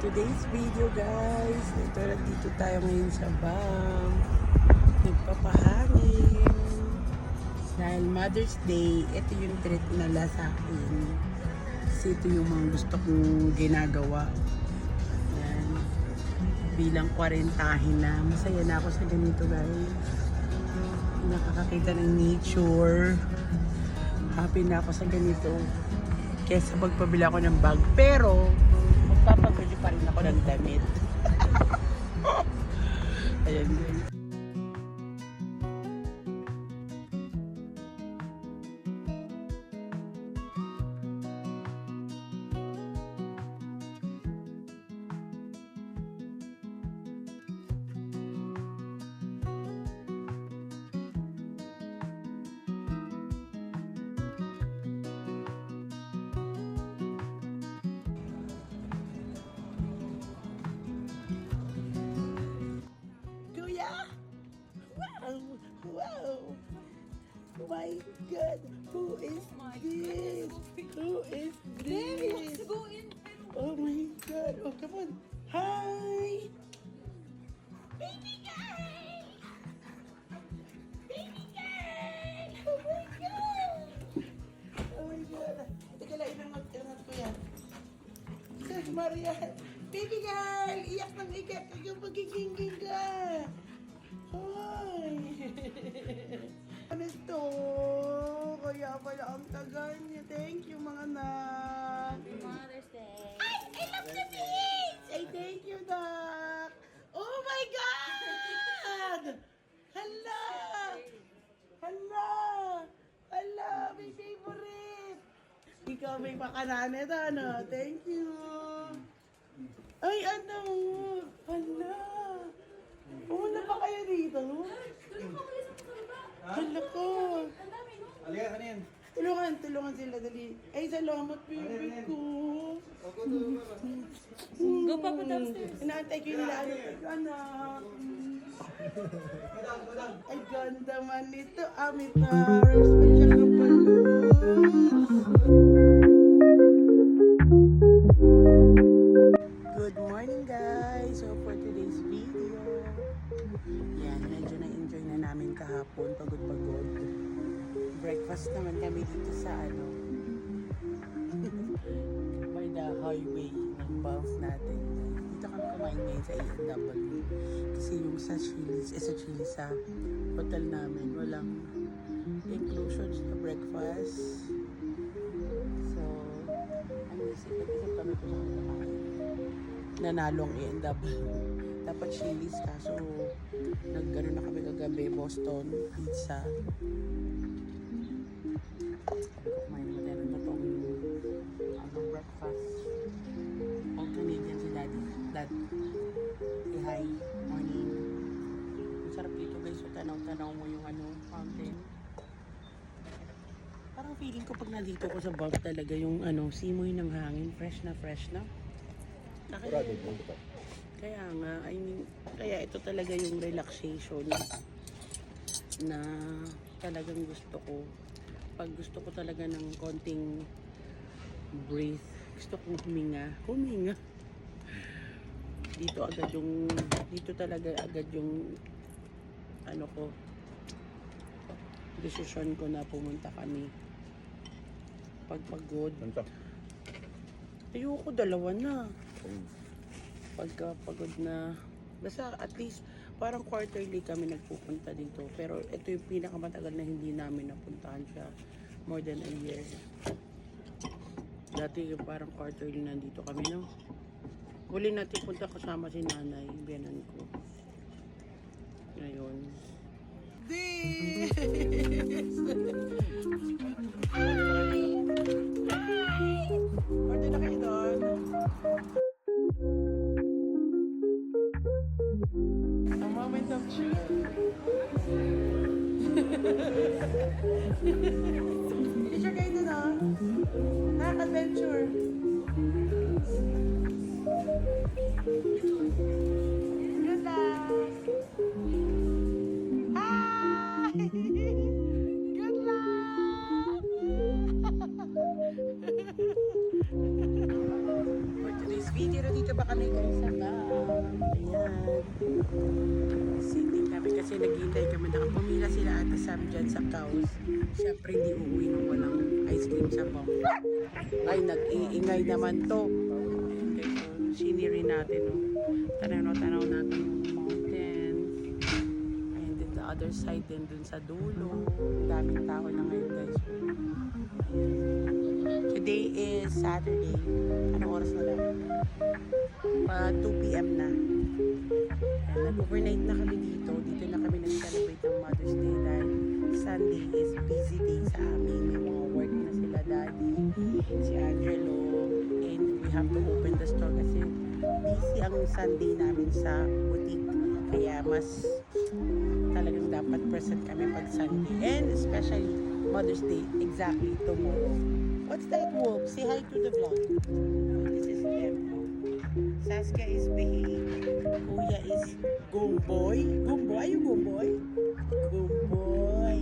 today's video guys, dito tayo ngayon sa BAM. Nagpapahangin. Dahil Mother's Day, ito yung treat nila sa akin. Kasi ito yung mga gusto kong ginagawa. Yan. Bilang 40 na. Masaya na ako sa ganito guys. Nakakakita ng nature. Happy na ako sa ganito. Kesa magpabila ako ng bag. Pero, magpapabili pa rin ako ng damit. Ayan guys. Wow! My God! Who is this? Who is this? Oh my God! Oh, come on! Hi! Baby girl! Baby girl! Oh my God! Oh my God! Teka lang, inangat ko yan. Sus, Maria! Baby girl! Iyak ng iyak! Ikaw magiging ka! Hoy! Ano ito? Kaya pala ang tagal niya. Thank you, mga anak. Happy Mother's Day. Ay! I love the beach! Ay, thank you, Doc! Oh my God! Hala! Hala! Hala! My favorite! Ikaw may pakanan ito, ano? Thank you! Ay, ano? Hala! Wala pa kayo dito? Hala ko! Aliya, ano yan? Tulungan sila, dali. Ay, salamat, baby ko. Go, Papa, downstairs. Inaantay ko yung anak. Ay, ganda man nito. Amitar. Special ng balloons. Good morning, guys. So, for today's video, yan, medyo na-enjoy na namin kahapon. Pagod-pagod. Breakfast naman kami dito sa by the highway ng Banff natin. Dito kami kumain ngayon sa A&W. Kasi yung sa Chili's, sa hotel namin, walang inclusion sa breakfast. So, ang isip kami kung saan kumain. Nanalong A&W. Dapat Chili's, kaso nag-ano na kami kagabi, Boston Pizza. Sabi ko kumain mo tayo ng totoong breakfast. All Canadian si Daddy. Dad, say hi. Morning. Ang sarap dito guys. So, tanaw-tanaw mo yung fountain. Parang feeling ko pag nandito ko sa Banff talaga yung simoy ng hangin. Fresh na. Kaya nga, kaya ito talaga yung relaxation na talagang gusto ko. Pag gusto ko talaga ng konting breathe, gusto kong huminga. Dito talaga agad yung desisyon ko na pumunta kami. Pag pagod. Ayoko, dalawa na. Pagka pagod na, basta at least parang quarterly kami nagpupunta dito, pero ito yung pinakamatagal na hindi namin napuntahan siya, more than a year. Dati yung parang quarterly nandito kami, no? Huli natin punta kasama si nanay, biyanan ko. Ngayon this! Pwede na kayo doon. A moment of truth. Picture kayo doon, ah. Nakaka-adventure. Good luck. Hi! Good luck! For today's video, dito ba kami guys sa ayan. Sitting kami kasi naghihintay kami. Nakapumila sila ata Sam dyan sa Caos. Siyempre hindi uuwi nung walang ice cream sa bong. Ay, nag-iingay naman to. Ayan guys, so scenery natin. Oh. Tanaw natin yung mountains. And then the other side din dun sa dulo. Daming tao na ngayon guys. Today is Saturday. Anong oras na lang? 2 p.m. na. Nag-overnight na kami dito. Dito na kami nag-celebrate ng Mother's Day dahil Sunday is busy day sa amin. May mga work na sila daddy, si Angelo, and we have to open the store kasi busy ang Sunday namin sa boutique. Kaya mas talagang dapat present kami pag Sunday. And especially Mother's Day, exactly tomorrow. What's that, Wolf? Say hi to the vlog. This is them. Saskia is behave. Kuya is Gumboy. Gumboy? Are you Gumboy? Gumboy.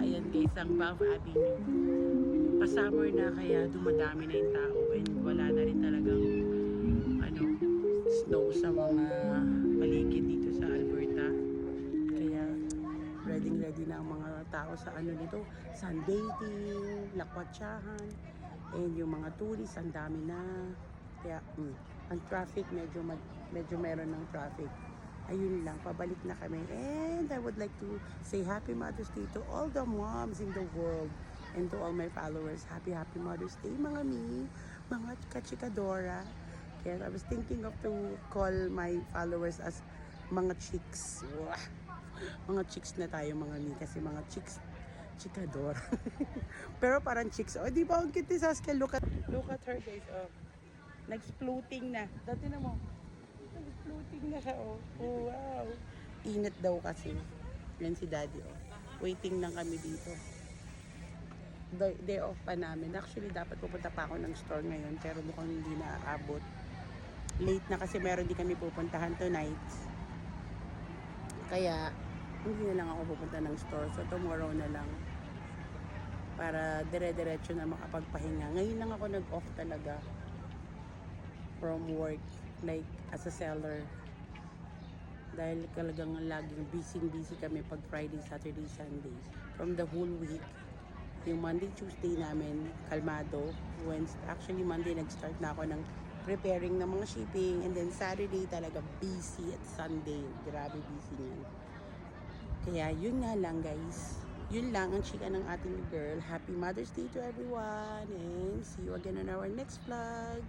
Ayan guys, ang Bath Avenue. Pa-summer na kaya dumadami na yung tao and wala na rin talagang snow sa mga paligid dito sa Alberta. Kaya ready na ang mga tao sa nito, sunbathing, lakwatsahan, and yung mga tourists, ang dami na. Kaya ang traffic, medyo meron ng traffic. Ayun lang, pabalik na kami. And I would like to say Happy Mother's Day to all the moms in the world and to all my followers. Happy Mother's Day, mga mga kachikadora. Kaya I was thinking of to call my followers as mga chicks. Wow. Mga chicks na tayo mga kasi mga chikadora. Pero parang chicks. Oh, di ba ang cute ni Saskia? Look at her guys. Oh. Nag-floating na. Dati na mo. Nag-floating na siya. Oh. Oh, wow. Init daw kasi. Yan si daddy. Oh. Waiting lang kami dito. Day off pa namin. Actually, dapat pupunta pa ako ng store ngayon. Pero mukhang hindi na aabot. Late na kasi meron di kami pupuntahan tonight. Kaya, hindi na lang ako pupunta ng store. So, tomorrow na lang. Para dire-diretso na makapagpahinga. Ngayon lang ako nag-off talaga. From work. Like, as a seller. Dahil talagang laging busy kami pag Friday, Saturday, Sunday. From the whole week. Yung Monday, Tuesday namin, kalmado. Actually, Monday, nag-start na ako ng preparing ng mga shipping. And then, Saturday talaga busy at Sunday. Grabe busy niyan. Kaya, yun nga lang, guys. Yun lang ang chika ng ating girl. Happy Mother's Day to everyone. And see you again on our next vlog.